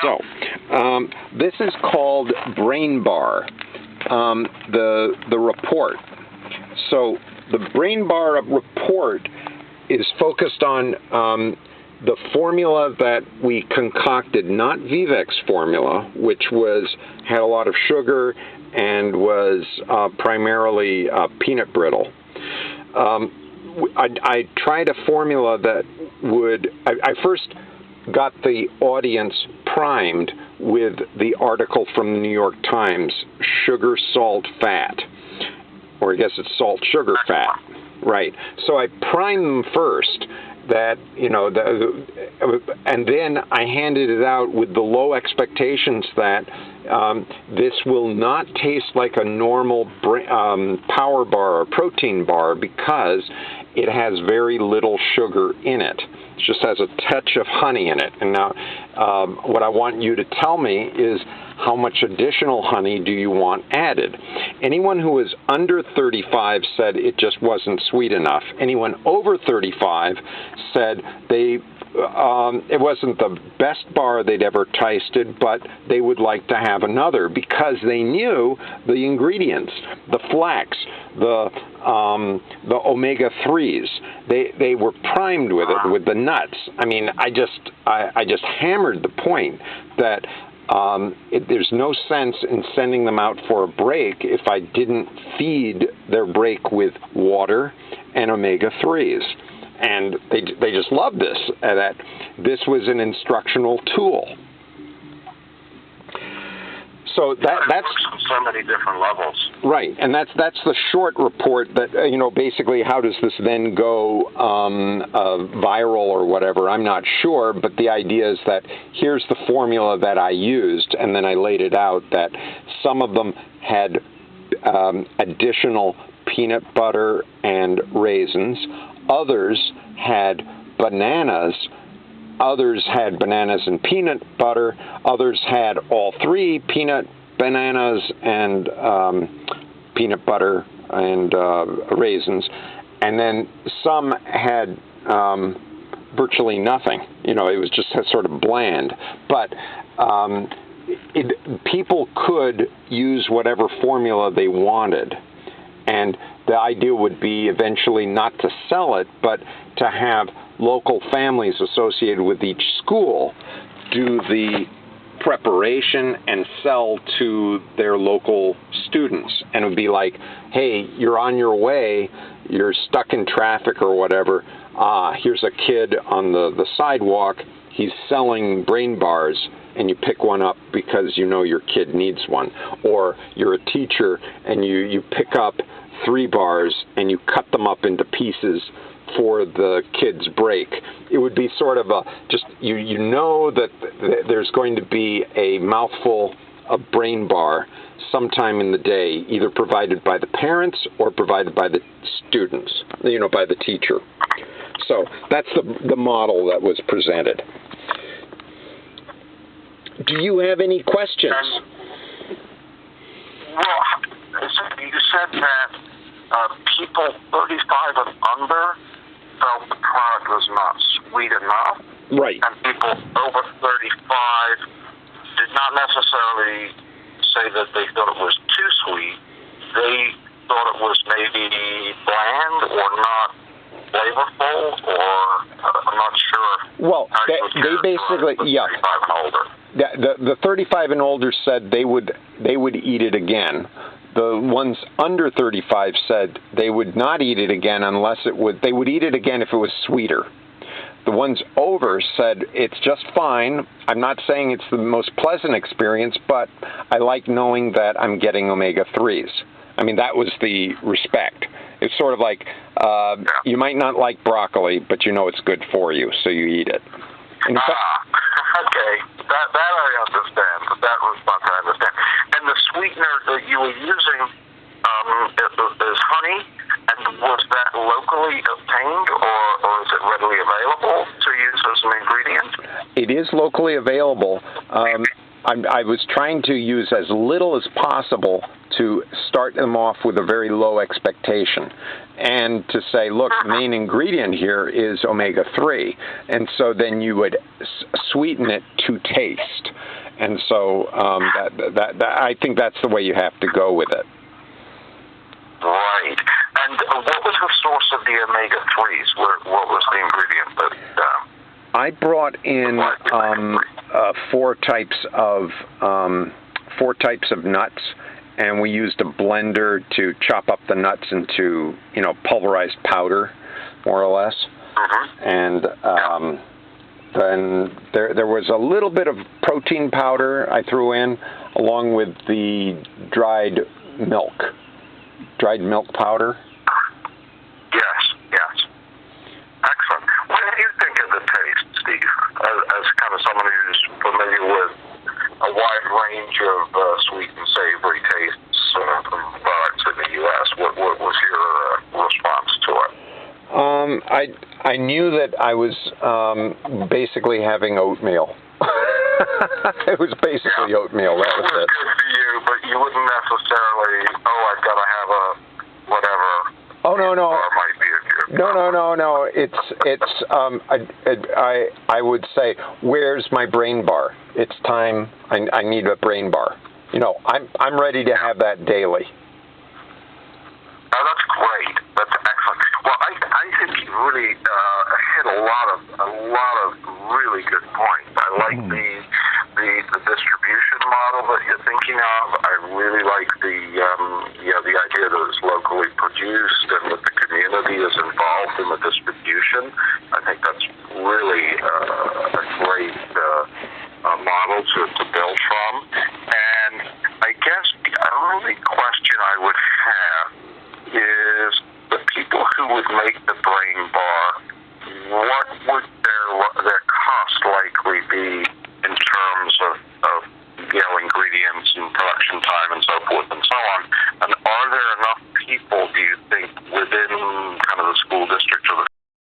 So, this is called BIBB Bar, the report. So, the BIBB Bar report is focused on the formula that we concocted, not Vivek's formula, which had a lot of sugar and was primarily peanut brittle. I tried a formula that I first got the audience primed with the article from the New York Times, Sugar, Salt, Fat. Or I guess it's salt, sugar, fat. Right. So I primed them first, and then I handed it out with the low expectations that this will not taste like a normal power bar or protein bar because it has very little sugar in it. It just has a touch of honey in it. And now what I want you to tell me is how much additional honey do you want added? Anyone who was under 35 said it just wasn't sweet enough. Anyone over 35 said it wasn't the best bar they'd ever tasted, but they would like to have another because they knew the ingredients, the flax, the omega-3s. They were primed with it, with the nuts. I mean, I just hammered the point that there's no sense in sending them out for a break if I didn't feed their break with water and omega-3s. And they just loved this, that this was an instructional tool. So that's so many different levels. Right, and that's the short report that, basically how does this then go viral or whatever, I'm not sure, but the idea is that here's the formula that I used, and then I laid it out that some of them had additional peanut butter and raisins, others had bananas, others had bananas and peanut butter, others had all three, peanut, bananas, and peanut butter and raisins, and then some had virtually nothing. It was just sort of bland. But people could use whatever formula they wanted. And the idea would be eventually not to sell it, but to have local families associated with each school do the preparation and sell to their local students. And it would be like, hey, you're on your way, you're stuck in traffic or whatever, here's a kid on the sidewalk, he's selling brain bars, and you pick one up because you know your kid needs one. Or you're a teacher and you pick up 3 bars and you cut them up into pieces for the kid's break. It would be sort of you know that there's going to be a mouthful of brain bar sometime in the day, either provided by the parents or provided by the students, by the teacher. So that's the model that was presented. Do you have any questions? Well, you said that people 35 and under felt the product was not sweet enough. Right. And people over 35 did not necessarily say that they thought it was too sweet. They thought it was maybe bland or not flavorful, or I'm not sure. Well, they basically, yeah. 35 and older. The 35 and older said they would eat it again. The ones under 35 said they would not eat it again unless they would eat it again if it was sweeter. The ones over said it's just fine. I'm not saying it's the most pleasant experience, but I like knowing that I'm getting omega-3s. I mean, that was the respect. It's sort of like you might not like broccoli, but you know it's good for you, so you eat it. Okay, that I understand. That was what I understand. And the sweetener that you were using is honey, and was that locally obtained, or is it readily available to use as an ingredient? It is locally available. I was trying to use as little as possible to start them off with a very low expectation and to say, look, the main ingredient here is omega-3. And so then you would sweeten it to taste. And so that I think that's the way you have to go with it. Right. And what was the source of the omega-3s? What was the ingredient that... I brought in four types of nuts, and we used a blender to chop up the nuts into, pulverized powder, more or less. And then there was a little bit of protein powder I threw in, along with the dried milk powder. Yes. Excellent. What do you think of the taste, Steve, as kind of someone who's familiar with a wide range of sweet and savory tastes from products in the U.S.? What was your response to it? I knew that I was basically having oatmeal. It was basically oatmeal. That was it. Good for you, but you wouldn't necessarily, I've got to have a whatever. Oh, no. No. I would say, where's my brain bar? It's time. I need a brain bar. I'm ready to have that daily. Oh, that's great. That's excellent. Well, I think you really hit a lot of really good points. I like the distribution model that you're thinking of. I really like the idea that it's locally produced and that the community is involved in the distribution. I think that's really a great model to build from. And I guess the only question I would have is the people who would make the brain bar, what would their cost likely be in terms of ingredients and production time and so forth and so on? And are there enough people, do you